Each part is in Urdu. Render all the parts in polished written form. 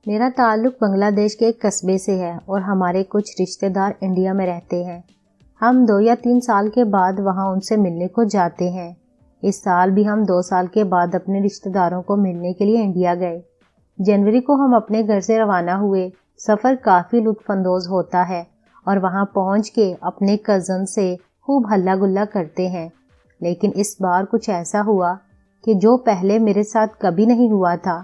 میرا تعلق بنگلہ دیش کے ایک قصبے سے ہے اور ہمارے کچھ رشتہ دار انڈیا میں رہتے ہیں۔ ہم 2 یا 3 سال کے بعد وہاں ان سے ملنے کو جاتے ہیں۔ اس سال بھی ہم 2 سال کے بعد اپنے رشتہ داروں کو ملنے کے لیے انڈیا گئے۔ جنوری کو ہم اپنے گھر سے روانہ ہوئے۔ سفر کافی لطف اندوز ہوتا ہے اور وہاں پہنچ کے اپنے کزن سے خوب ہلا گلا کرتے ہیں، لیکن اس بار کچھ ایسا ہوا کہ جو پہلے میرے ساتھ کبھی نہیں ہوا تھا۔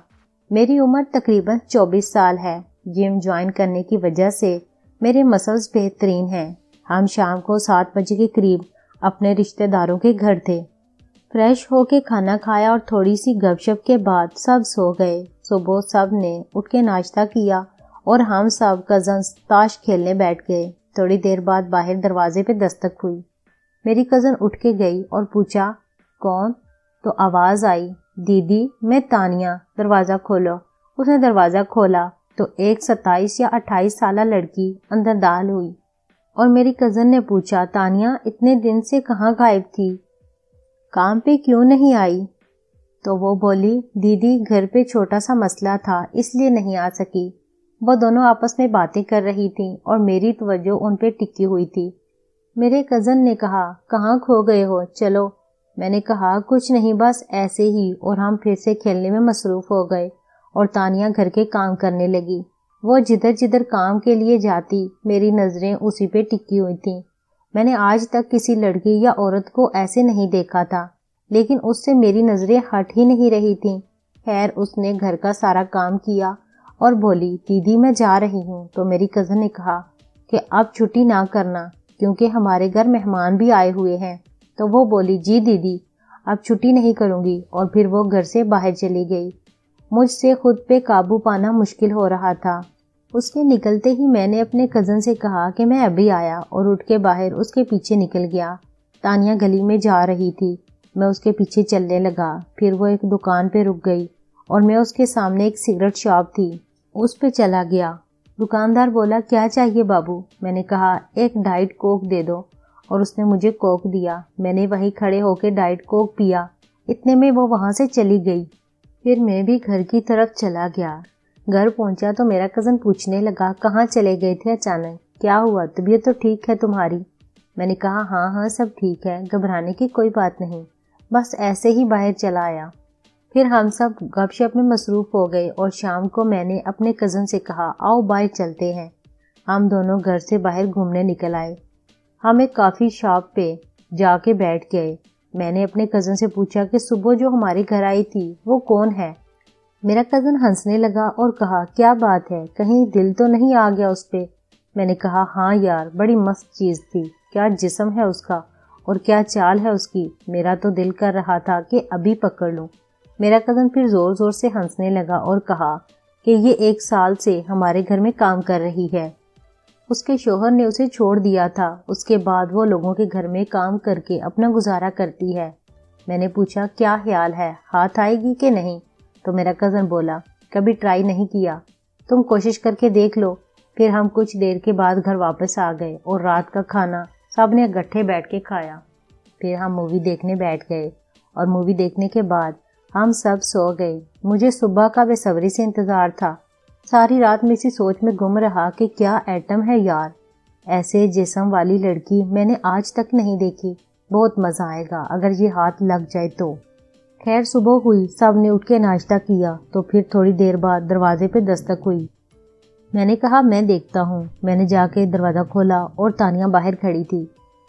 میری عمر تقریباً 24 سال ہے۔ جم جوائن کرنے کی وجہ سے میرے مسلز بہترین ہیں۔ ہم شام کو 7 بجے کے قریب اپنے رشتہ داروں کے گھر تھے۔ فریش ہو کے کھانا کھایا اور تھوڑی سی گپ شپ کے بعد سب سو گئے۔ صبح سب نے اٹھ کے ناشتہ کیا اور ہم سب کزنز تاش کھیلنے بیٹھ گئے۔ تھوڑی دیر بعد باہر دروازے پہ دستک ہوئی۔ میری کزن اٹھ کے گئی اور پوچھا کون؟ تو آواز آئی دیدی میں تانیہ، دروازہ کھولو۔ اس نے دروازہ کھولا تو ایک 27 یا 28 سالہ لڑکی اندر داخل ہوئی اور میری کزن نے پوچھا تانیہ اتنے دن سے کہاں غائب تھی؟ کام پہ کیوں نہیں آئی؟ تو وہ بولی دیدی گھر پہ چھوٹا سا مسئلہ تھا اس لیے نہیں آ سکی۔ وہ دونوں آپس میں باتیں کر رہی تھیں اور میری توجہ ان پہ ٹکی ہوئی تھی۔ میرے کزن نے کہا کہاں کھو گئے ہو؟ چلو۔ میں نے کہا کچھ نہیں بس ایسے ہی، اور ہم پھر سے کھیلنے میں مصروف ہو گئے اور تانیہ گھر کے کام کرنے لگی۔ وہ جدھر جدھر کام کے لیے جاتی میری نظریں اسی پہ ٹکی ہوئی تھیں۔ میں نے آج تک کسی لڑکی یا عورت کو ایسے نہیں دیکھا تھا، لیکن اس سے میری نظریں ہٹ ہی نہیں رہی تھیں۔ خیر اس نے گھر کا سارا کام کیا اور بولی دیدی میں جا رہی ہوں۔ تو میری کزن نے کہا کہ اب چھٹی نہ کرنا کیونکہ ہمارے گھر مہمان بھی آئے ہوئے ہیں۔ تو وہ بولی جی دیدی اب چھٹی نہیں کروں گی، اور پھر وہ گھر سے باہر چلی گئی۔ مجھ سے خود پہ قابو پانا مشکل ہو رہا تھا۔ اس کے نکلتے ہی میں نے اپنے کزن سے کہا کہ میں ابھی آیا، اور اٹھ کے باہر اس کے پیچھے نکل گیا۔ تانیہ گلی میں جا رہی تھی، میں اس کے پیچھے چلنے لگا۔ پھر وہ ایک دکان پہ رک گئی اور میں اس کے سامنے ایک سگریٹ شاپ تھی اس پہ چلا گیا۔ دکاندار بولا کیا چاہیے بابو؟ میں نے کہا ایک ڈائٹ کوک دے دو، اور اس نے مجھے کوک دیا۔ میں نے وہیں کھڑے ہو کے ڈائٹ کوک پیا۔ اتنے میں وہ وہاں سے چلی گئی۔ پھر میں بھی گھر کی طرف چلا گیا۔ گھر پہنچا تو میرا کزن پوچھنے لگا کہاں چلے گئے تھے اچانک؟ کیا ہوا؟ طبیعت تو ٹھیک ہے تمہاری؟ میں نے کہا ہاں سب ٹھیک ہے، گھبرانے کی کوئی بات نہیں، بس ایسے ہی باہر چلا آیا۔ پھر ہم سب گپ شپ میں مصروف ہو گئے اور شام کو میں نے اپنے کزن سے کہا آؤ باہر چلتے ہیں۔ ہم دونوں گھر سے باہر گھومنے نکل آئے۔ ہم ایک کافی شاپ پہ جا کے بیٹھ گئے۔ میں نے اپنے کزن سے پوچھا کہ صبح جو ہمارے گھر آئی تھی وہ کون ہے؟ میرا کزن ہنسنے لگا اور کہا کیا بات ہے، کہیں دل تو نہیں آ گیا اس پہ؟ میں نے کہا ہاں یار بڑی مست چیز تھی، کیا جسم ہے اس کا اور کیا چال ہے اس کی، میرا تو دل کر رہا تھا کہ ابھی پکڑ لوں۔ میرا کزن پھر زور زور سے ہنسنے لگا اور کہا کہ یہ 1 سال سے ہمارے گھر میں کام کر رہی ہے۔ اس کے شوہر نے اسے چھوڑ دیا تھا، اس کے بعد وہ لوگوں کے گھر میں کام کر کے اپنا گزارا کرتی ہے۔ میں نے پوچھا کیا خیال ہے، ہاتھ آئے گی کہ نہیں؟ تو میرا کزن بولا کبھی ٹرائی نہیں کیا، تم کوشش کر کے دیکھ لو۔ پھر ہم کچھ دیر کے بعد گھر واپس آ گئے اور رات کا کھانا سب نے اکٹھے بیٹھ کے کھایا۔ پھر ہم مووی دیکھنے بیٹھ گئے اور مووی دیکھنے کے بعد ہم سب سو گئے۔ مجھے صبح کا بے صبری سے انتظار تھا۔ ساری رات میں اسی سوچ میں گم رہا کہ کیا ایٹم ہے یار، ایسے جسم والی لڑکی میں نے آج تک نہیں دیکھی، بہت مزہ آئے گا اگر یہ ہاتھ لگ جائے تو۔ خیر صبح ہوئی، سب نے اٹھ کے ناشتہ کیا تو پھر تھوڑی دیر بعد دروازے پہ دستک ہوئی۔ میں نے کہا میں دیکھتا ہوں۔ میں نے جا کے دروازہ کھولا اور تانیہ باہر کھڑی تھی۔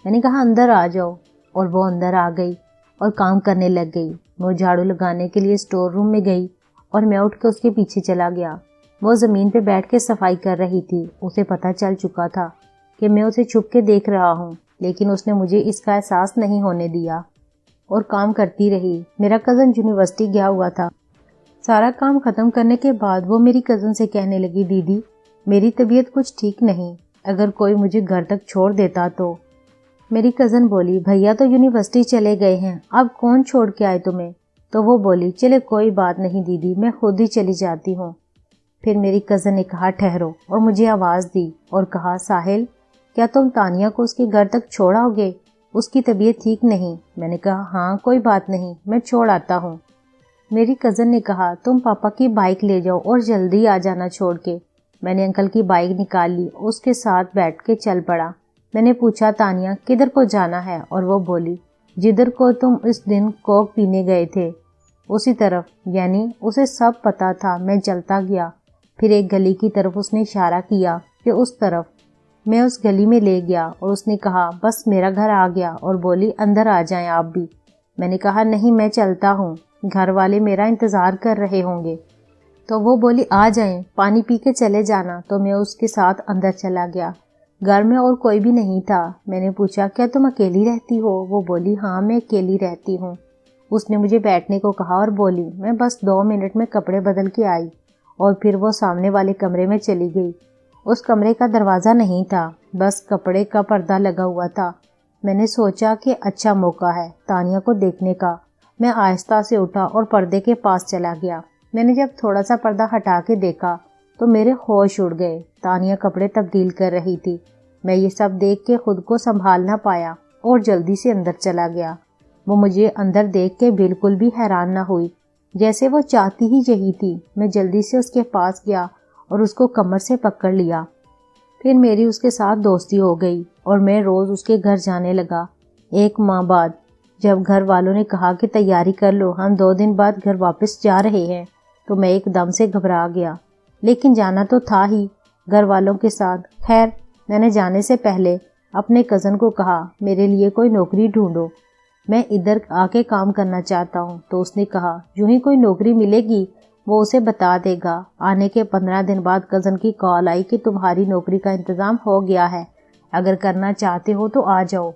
میں نے کہا اندر آ جاؤ، اور وہ اندر آ گئی اور کام کرنے لگ گئی۔ وہ جھاڑو لگانے کے لیے اسٹور روم میں گئی اور میں اٹھ کے اس کے پیچھے چلا گیا۔ وہ زمین پہ بیٹھ کے صفائی کر رہی تھی۔ اسے پتہ چل چکا تھا کہ میں اسے چھپ کے دیکھ رہا ہوں، لیکن اس نے مجھے اس کا احساس نہیں ہونے دیا اور کام کرتی رہی۔ میرا کزن یونیورسٹی گیا ہوا تھا۔ سارا کام ختم کرنے کے بعد وہ میری کزن سے کہنے لگی دیدی میری طبیعت کچھ ٹھیک نہیں، اگر کوئی مجھے گھر تک چھوڑ دیتا تو۔ میری کزن بولی بھیا تو یونیورسٹی چلے گئے ہیں، اب کون چھوڑ کے آئے تمہیں؟ تو وہ بولی چلے کوئی بات نہیں دیدی، میں خود ہی چلی جاتی ہوں۔ پھر میری کزن نے کہا ٹھہرو، اور مجھے آواز دی اور کہا ساحل کیا تم تانیہ کو اس کے گھر تک چھوڑاؤ گے؟ اس کی طبیعت ٹھیک نہیں۔ میں نے کہا ہاں کوئی بات نہیں، میں چھوڑ آتا ہوں۔ میری کزن نے کہا تم پاپا کی بائک لے جاؤ اور جلدی آ جانا چھوڑ کے۔ میں نے انکل کی بائک نکال لی، اس کے ساتھ بیٹھ کے چل پڑا۔ میں نے پوچھا تانیہ کدھر کو جانا ہے، اور وہ بولی جدھر کو تم اس دن کوک پینے گئے تھے اسی طرف، یعنی اسے سب پتا تھا۔ میں چلتا گیا، پھر ایک گلی کی طرف اس نے اشارہ کیا کہ اس طرف۔ میں اس گلی میں لے گیا اور اس نے کہا بس میرا گھر آ گیا، اور بولی اندر آ جائیں آپ بھی۔ میں نے کہا نہیں میں چلتا ہوں، گھر والے میرا انتظار کر رہے ہوں گے۔ تو وہ بولی آ جائیں، پانی پی کے چلے جانا۔ تو میں اس کے ساتھ اندر چلا گیا۔ گھر میں اور کوئی بھی نہیں تھا۔ میں نے پوچھا کیا تم اکیلی رہتی ہو؟ وہ بولی ہاں میں اکیلی رہتی ہوں۔ اس نے مجھے بیٹھنے کو کہا اور بولی میں بس 2 منٹ میں کپڑے بدل کے آئی، اور پھر وہ سامنے والے کمرے میں چلی گئی۔ اس کمرے کا دروازہ نہیں تھا، بس کپڑے کا پردہ لگا ہوا تھا۔ میں نے سوچا کہ اچھا موقع ہے تانیہ کو دیکھنے کا۔ میں آہستہ سے اٹھا اور پردے کے پاس چلا گیا۔ میں نے جب تھوڑا سا پردہ ہٹا کے دیکھا تو میرے ہوش اڑ گئے۔ تانیہ کپڑے تبدیل کر رہی تھی۔ میں یہ سب دیکھ کے خود کو سنبھال نہ پایا اور جلدی سے اندر چلا گیا۔ وہ مجھے اندر دیکھ کے بالکل بھی حیران نہ ہوئی، جیسے وہ چاہتی ہی یہی تھی۔ میں جلدی سے اس کے پاس گیا اور اس کو کمر سے پکڑ لیا۔ پھر میری اس کے ساتھ دوستی ہو گئی اور میں روز اس کے گھر جانے لگا۔ 1 ماہ بعد جب گھر والوں نے کہا کہ تیاری کر لو، ہم 2 دن بعد گھر واپس جا رہے ہیں، تو میں ایک دم سے گھبرا گیا، لیکن جانا تو تھا ہی گھر والوں کے ساتھ۔ خیر میں نے جانے سے پہلے اپنے کزن کو کہا میرے لیے کوئی نوکری ڈھونڈو، میں ادھر آ کے کام کرنا چاہتا ہوں۔ تو اس نے کہا جو ہی کوئی نوکری ملے گی وہ اسے بتا دے گا۔ آنے کے 15 دن بعد کزن کی کال آئی کہ تمہاری نوکری کا انتظام ہو گیا ہے، اگر کرنا چاہتے ہو تو آ جاؤ۔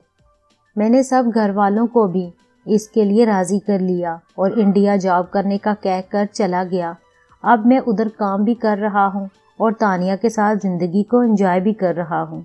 میں نے سب گھر والوں کو بھی اس کے لیے راضی کر لیا اور انڈیا جاب کرنے کا کہہ کر چلا گیا۔ اب میں ادھر کام بھی کر رہا ہوں اور تانیہ کے ساتھ زندگی کو انجوائے بھی کر رہا ہوں۔